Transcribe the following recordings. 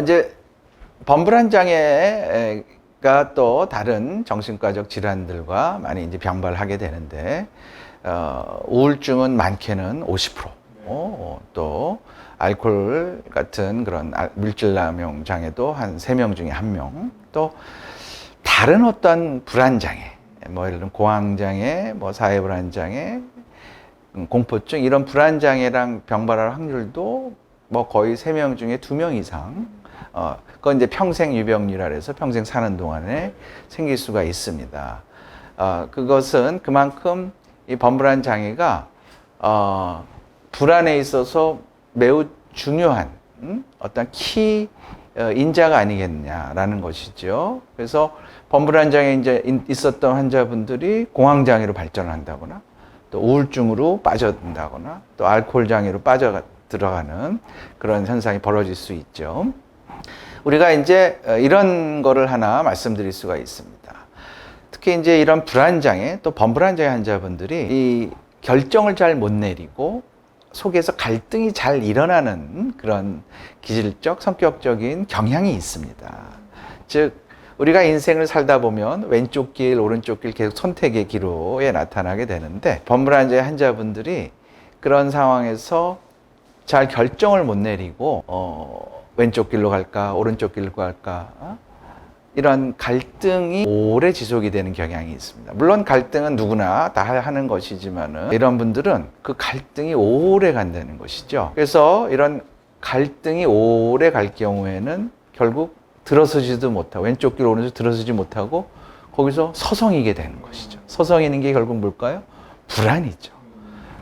이제 범불안 장애가 또 다른 정신과적 질환들과 많이 이제 병발하게 되는데, 우울증은 많게는 50%, 또 알코올 같은 그런 물질 남용 장애도 한 3명 중에 1명, 또 다른 어떤 불안 장애, 뭐 예를 들면 공황 장애, 뭐 사회 불안 장애, 공포증 이런 불안 장애랑 병발할 확률도 뭐 거의 3명 중에 2명 이상, 그건 이제 평생 유병률이라 해서 평생 사는 동안에 생길 수가 있습니다. 그것은 그만큼 이 범불안 장애가 불안에 있어서 매우 중요한 어떤 키 인자가 아니겠냐라는 것이죠. 그래서 범불안 장애 이제 있었던 환자분들이 공황 장애로 발전한다거나 또 우울증으로 빠져든다거나 또 알코올 장애로 들어가는 그런 현상이 벌어질 수 있죠. 우리가 이제 이런 거를 하나 말씀드릴 수가 있습니다. 특히 이제 이런 불안 장애 또 범불안 장애 환자분들이 이 결정을 잘 못 내리고 속에서 갈등이 잘 일어나는 그런 기질적, 성격적인 경향이 있습니다. 즉, 우리가 인생을 살다 보면 왼쪽 길, 오른쪽 길 계속 선택의 기로에 나타나게 되는데, 범불안 장애 환자분들이 그런 상황에서 잘 결정을 못 내리고, 왼쪽 길로 갈까, 오른쪽 길로 갈까, 이런 갈등이 오래 지속이 되는 경향이 있습니다. 물론 갈등은 누구나 다 하는 것이지만은 이런 분들은 그 갈등이 오래 간다는 것이죠. 그래서 이런 갈등이 오래 갈 경우에는 결국 들어서지도 못하고 왼쪽 길 오른쪽 들어서지 못하고 거기서 서성이게 되는 것이죠. 서성이는 게 결국 뭘까요? 불안이죠.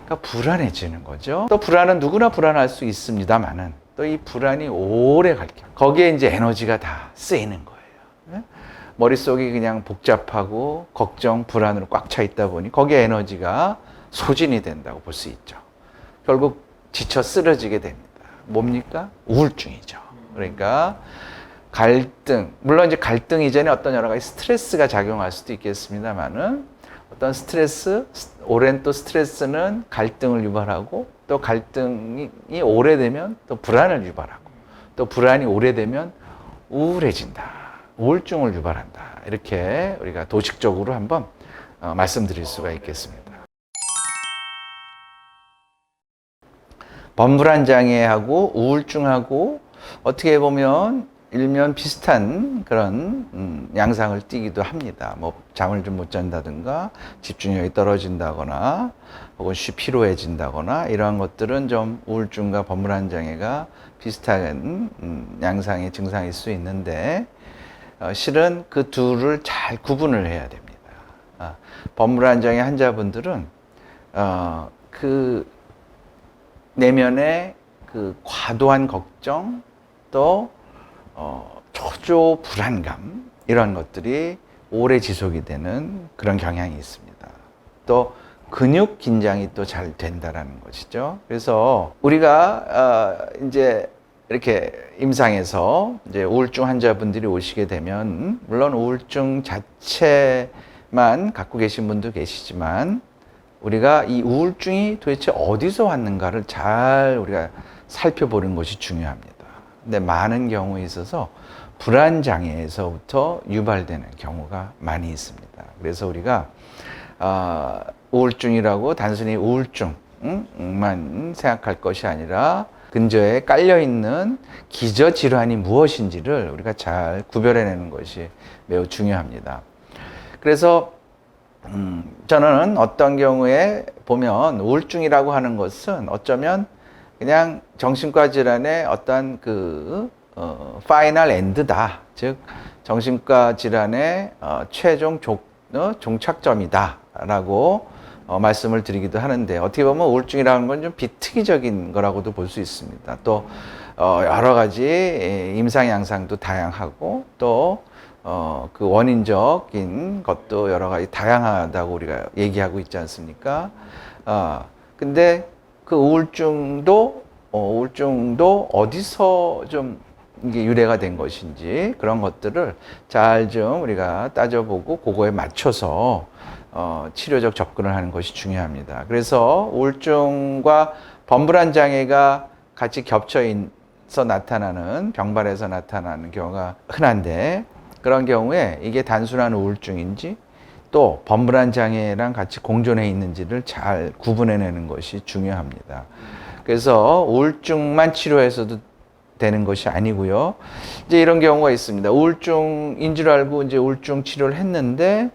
그러니까 불안해지는 거죠. 또 불안은 누구나 불안할 수 있습니다만은 또 이 불안이 오래 갈 경우 거기에 이제 에너지가 다 쓰이는 거예요. 머릿속이 그냥 복잡하고 걱정, 불안으로 꽉 차 있다 보니 거기에 에너지가 소진이 된다고 볼 수 있죠. 결국 지쳐 쓰러지게 됩니다. 뭡니까? 우울증이죠. 그러니까 갈등, 물론 이제 갈등 이전에 어떤 여러 가지 스트레스가 작용할 수도 있겠습니다만은 어떤 스트레스, 오랜 또 스트레스는 갈등을 유발하고 또 갈등이 오래되면 또 불안을 유발하고 또 불안이 오래되면 우울해진다. 우울증을 유발한다. 이렇게 우리가 도식적으로 한번 말씀드릴 수가 있겠습니다. 범불안 장애하고 우울증하고 어떻게 보면 일면 비슷한 그런 양상을 띠기도 합니다. 뭐 잠을 좀 못 잔다든가 집중력이 떨어진다거나 혹은 피로해진다거나 이러한 것들은 좀 우울증과 범불안 장애가 비슷한 양상의 증상일 수 있는데 실은 그 둘을 잘 구분을 해야 됩니다. 범불안 장애 환자분들은 그 내면의 그 과도한 걱정 또 초조 불안감 이런 것들이 오래 지속이 되는 그런 경향이 있습니다. 또 근육 긴장이 또 잘 된다라는 것이죠. 그래서 우리가 이제 이렇게 임상에서 이제 우울증 환자분들이 오시게 되면 물론 우울증 자체만 갖고 계신 분도 계시지만 우리가 이 우울증이 도대체 어디서 왔는가를 잘 우리가 살펴보는 것이 중요합니다. 근데 많은 경우에 있어서 불안 장애에서부터 유발되는 경우가 많이 있습니다. 그래서 우리가 우울증이라고 단순히 우울증만 생각할 것이 아니라 근저에 깔려있는 기저질환이 무엇인지를 우리가 잘 구별해내는 것이 매우 중요합니다. 그래서 저는 어떤 경우에 보면 우울증이라고 하는 것은 어쩌면 그냥 정신과 질환의 어떤 파이널 엔드다. 즉 정신과 질환의 최종 종착점이다 라고 말씀을 드리기도 하는데 어떻게 보면 우울증이라는 건 좀 비특이적인 거라고도 볼 수 있습니다. 또 여러 가지 임상 양상도 다양하고 또 그 원인적인 것도 여러 가지 다양하다고 우리가 얘기하고 있지 않습니까? 근데 그 우울증도 어디서 좀 이게 유래가 된 것인지 그런 것들을 잘 좀 우리가 따져보고 그거에 맞춰서 치료적 접근을 하는 것이 중요합니다. 그래서 우울증과 범불안 장애가 같이 겹쳐 나타나는, 병발에서 나타나는 경우가 흔한데, 그런 경우에 이게 단순한 우울증인지 또 범불안 장애랑 같이 공존해 있는지를 잘 구분해내는 것이 중요합니다. 그래서 우울증만 치료해서도 되는 것이 아니고요. 이제 이런 경우가 있습니다. 우울증인 줄 알고 이제 우울증 치료를 했는데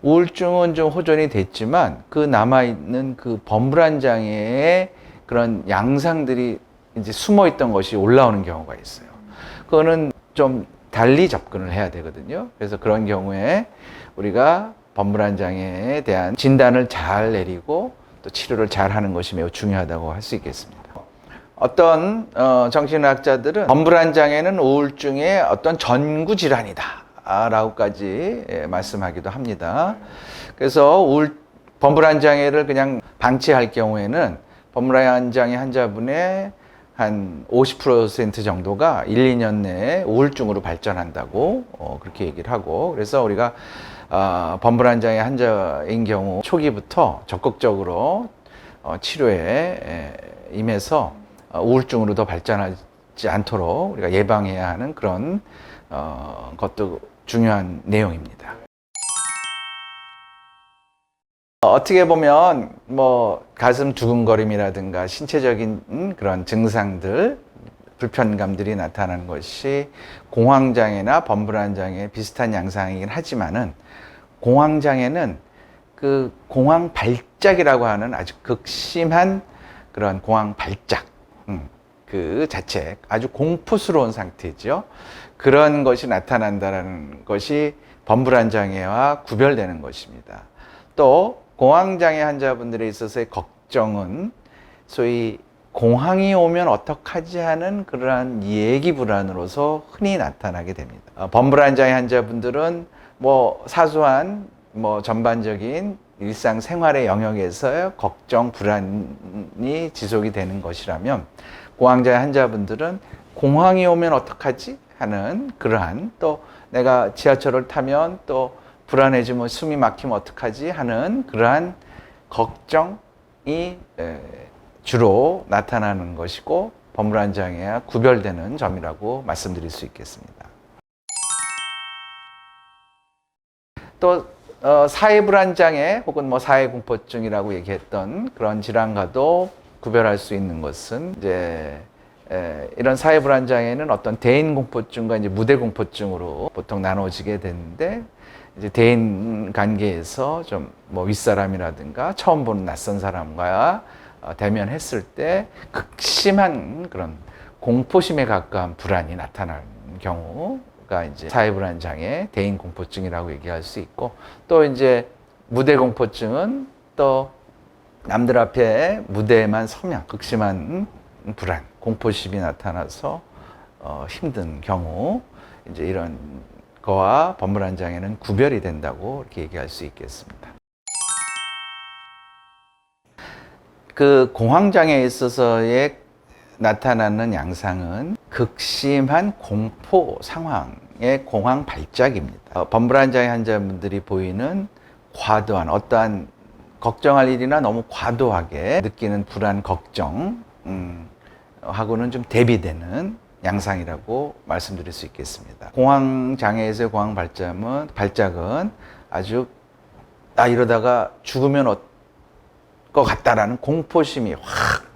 우울증은 좀 호전이 됐지만 그 남아있는 그 범불안 장애의 그런 양상들이 이제 숨어 있던 것이 올라오는 경우가 있어요. 그거는 좀 달리 접근을 해야 되거든요. 그래서 그런 경우에 우리가 범불안 장애에 대한 진단을 잘 내리고 또 치료를 잘 하는 것이 매우 중요하다고 할 수 있겠습니다. 어떤 정신의학자들은 범불안 장애는 우울증의 어떤 전구 질환이다 라고까지 말씀하기도 합니다. 그래서 범불안 장애를 그냥 방치할 경우에는 범불안 장애 환자분의 한 50% 정도가 1, 2년 내에 우울증으로 발전한다고 그렇게 얘기를 하고, 그래서 우리가 범불안 장애 환자인 경우 초기부터 적극적으로 치료에 임해서 우울증으로 더 발전하지 않도록 우리가 예방해야 하는 그런 것도 중요한 내용입니다. 어떻게 보면 뭐 가슴 두근거림이라든가 신체적인 그런 증상들, 불편감들이 나타나는 것이 공황장애나 범불안 장애 비슷한 양상이긴 하지만은 공황장애는 그 공황 발작이라고 하는 아주 극심한 그런 공황 발작, 그 자체 아주 공포스러운 상태죠. 그런 것이 나타난다는 것이 범불안 장애와 구별되는 것입니다. 또 공황장애 환자분들에 있어서의 걱정은 소위 공황이 오면 어떡하지 하는 그러한 예기 불안으로서 흔히 나타나게 됩니다. 범불안 장애 환자분들은 뭐 사소한 뭐 전반적인 일상 생활의 영역에서의 걱정, 불안이 지속이 되는 것이라면 공황장애 환자분들은 공황이 오면 어떡하지 하는 그러한, 또 내가 지하철을 타면 또 불안해지면 숨이 막히면 어떡하지 하는 그러한 걱정이 주로 나타나는 것이고 범불안 장애와 구별되는 점이라고 말씀드릴 수 있겠습니다. 또 사회불안 장애 혹은 뭐 사회공포증이라고 얘기했던 그런 질환과도 구별할 수 있는 것은 이제 이런 사회불안 장애는 어떤 대인공포증과 이제 무대공포증으로 보통 나눠지게 되는데, 이제 대인 관계에서 좀 뭐 윗사람이라든가 처음 보는 낯선 사람과 대면했을 때 극심한 그런 공포심에 가까운 불안이 나타나는 경우가 이제 사회불안 장애, 대인공포증이라고 얘기할 수 있고, 또 이제 무대공포증은 또 남들 앞에 무대에만 서면 극심한 불안, 공포심이 나타나서 힘든 경우, 이제 이런 거와 범불안 장애는 구별이 된다고 이렇게 얘기할 수 있겠습니다. 그 공황장애에 있어서의 나타나는 양상은 극심한 공포 상황의 공황 발작입니다. 범불안 장애 환자분들이 보이는 과도한 어떠한 걱정할 일이나 너무 과도하게 느끼는 불안, 걱정 하고는 좀 대비되는 양상이라고 말씀드릴 수 있겠습니다. 공황장애에서의 공황 발작은 아주 이러다가 죽으면 것 같다라는 공포심이 확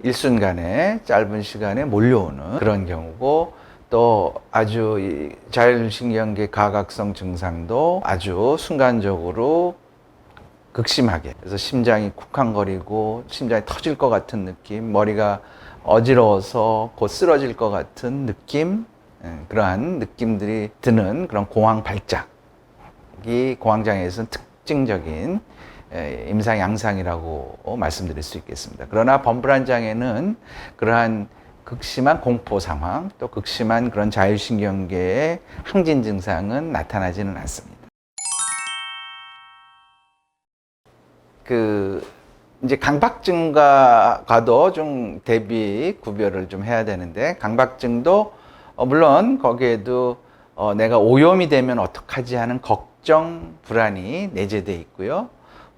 일순간에 짧은 시간에 몰려오는 그런 경우고, 또 아주 자율신경계 가각성 증상도 아주 순간적으로 극심하게, 그래서 심장이 쿵쾅거리고 심장이 터질 것 같은 느낌, 머리가 어지러워서 곧 쓰러질 것 같은 느낌, 그러한 느낌들이 드는 그런 공황 발작이 공황장애에서는 특징적인 임상 양상이라고 말씀드릴 수 있겠습니다. 그러나 범불안 장애는 그러한 극심한 공포 상황, 또 극심한 그런 자율신경계의 항진 증상은 나타나지는 않습니다. 이제 강박증과도 좀 대비 구별을 좀 해야 되는데, 강박증도 물론 거기에도 내가 오염이 되면 어떡하지 하는 걱정, 불안이 내재되어 있고요.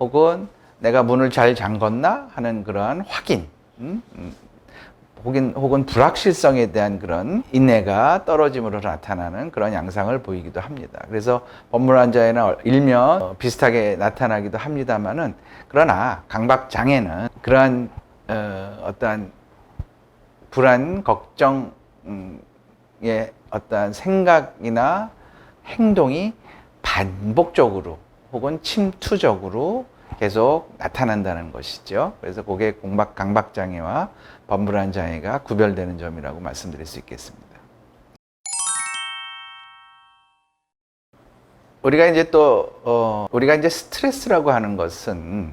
혹은 내가 문을 잘 잠궜나 하는 그러한 확인, 혹은 불확실성에 대한 그런 인내가 떨어짐으로 나타나는 그런 양상을 보이기도 합니다. 그래서 법물환자에는 일면 비슷하게 나타나기도 합니다만은, 그러나 강박장애는 그러한 어떠한 불안, 걱정의 어떠한 생각이나 행동이 반복적으로 혹은 침투적으로 계속 나타난다는 것이죠. 그래서 그게 강박장애와 범불안 장애가 구별되는 점이라고 말씀드릴 수 있겠습니다. 우리가 이제 스트레스라고 하는 것은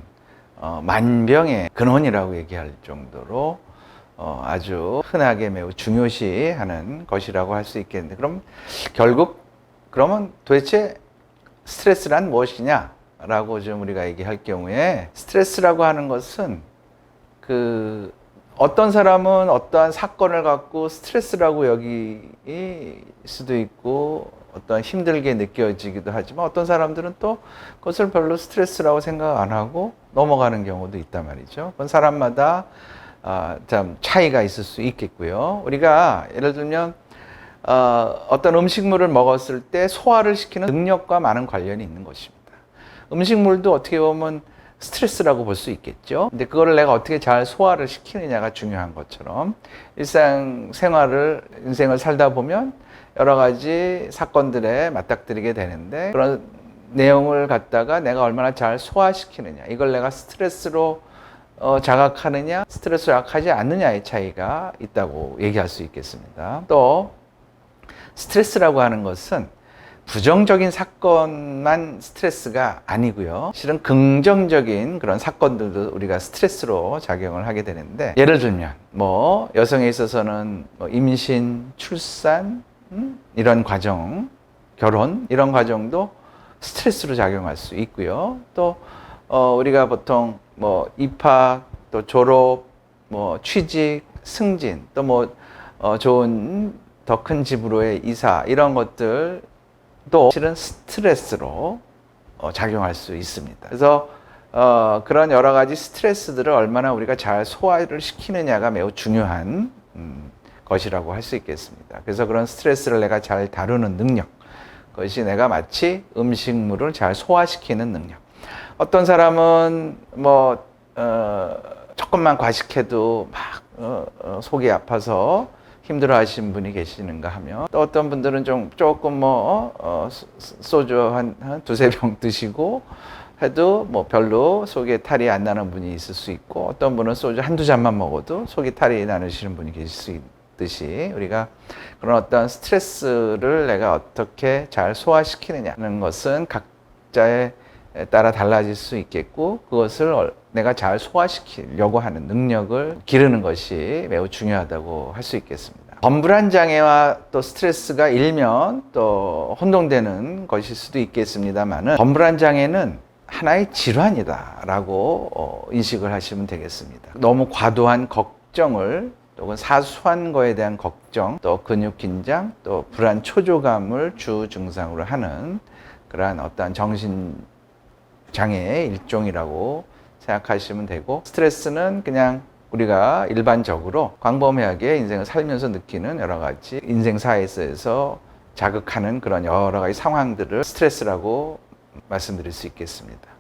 만병의 근원이라고 얘기할 정도로 아주 흔하게 매우 중요시하는 것이라고 할 수 있겠는데, 그러면 도대체 스트레스란 무엇이냐라고 좀 우리가 얘기할 경우에, 스트레스라고 하는 것은 어떤 사람은 어떠한 사건을 갖고 스트레스라고 여길 수도 있고 어떤 힘들게 느껴지기도 하지만, 어떤 사람들은 또 그것을 별로 스트레스라고 생각 안 하고 넘어가는 경우도 있단 말이죠. 그건 사람마다 참 차이가 있을 수 있겠고요. 우리가 예를 들면 어떤 음식물을 먹었을 때 소화를 시키는 능력과 많은 관련이 있는 것입니다. 음식물도 어떻게 보면 스트레스라고 볼 수 있겠죠. 근데 그거를 내가 어떻게 잘 소화를 시키느냐가 중요한 것처럼, 인생을 살다 보면 여러 가지 사건들에 맞닥뜨리게 되는데, 그런 내용을 갖다가 내가 얼마나 잘 소화시키느냐, 이걸 내가 스트레스로 자각하느냐, 스트레스로 자각하지 않느냐의 차이가 있다고 얘기할 수 있겠습니다. 또 스트레스라고 하는 것은 부정적인 사건만 스트레스가 아니고요. 실은 긍정적인 그런 사건들도 우리가 스트레스로 작용을 하게 되는데, 예를 들면 여성에 있어서는 임신, 출산, 이런 과정, 결혼, 이런 과정도 스트레스로 작용할 수 있고요. 또 우리가 보통 입학, 또 졸업, 취직, 승진, 또 좋은 더 큰 집으로의 이사, 이런 것들도 실은 스트레스로 작용할 수 있습니다. 그래서 그런 여러 가지 스트레스들을 얼마나 우리가 잘 소화를 시키느냐가 매우 중요한 것이라고 할 수 있겠습니다. 그래서 그런 스트레스를 내가 잘 다루는 능력, 그것이 내가 마치 음식물을 잘 소화시키는 능력. 어떤 사람은 조금만 과식해도 막 속이 아파서 힘들어 하시는 분이 계시는가 하면, 또 어떤 분들은 조금 소주 한 두세 병 드시고 해도 별로 속에 탈이 안 나는 분이 있을 수 있고, 어떤 분은 소주 한두 잔만 먹어도 속이 탈이 나시는 분이 계실 수 있듯이, 우리가 그런 어떤 스트레스를 내가 어떻게 잘 소화시키느냐는 것은 각자에 따라 달라질 수 있겠고, 그것을 내가 잘 소화시키려고 하는 능력을 기르는 것이 매우 중요하다고 할 수 있겠습니다. 범불안 장애와 또 스트레스가 일면 또 혼동되는 것일 수도 있겠습니다만은, 범불안 장애는 하나의 질환이다라고 인식을 하시면 되겠습니다. 너무 과도한 걱정을, 또는 사소한 거에 대한 걱정, 또 근육 긴장, 또 불안 초조감을 주 증상으로 하는 그러한 어떠한 정신 장애의 일종이라고 생각하시면 되고, 스트레스는 그냥 우리가 일반적으로 광범위하게 인생을 살면서 느끼는 여러 가지 인생사에서 자극하는 그런 여러 가지 상황들을 스트레스라고 말씀드릴 수 있겠습니다.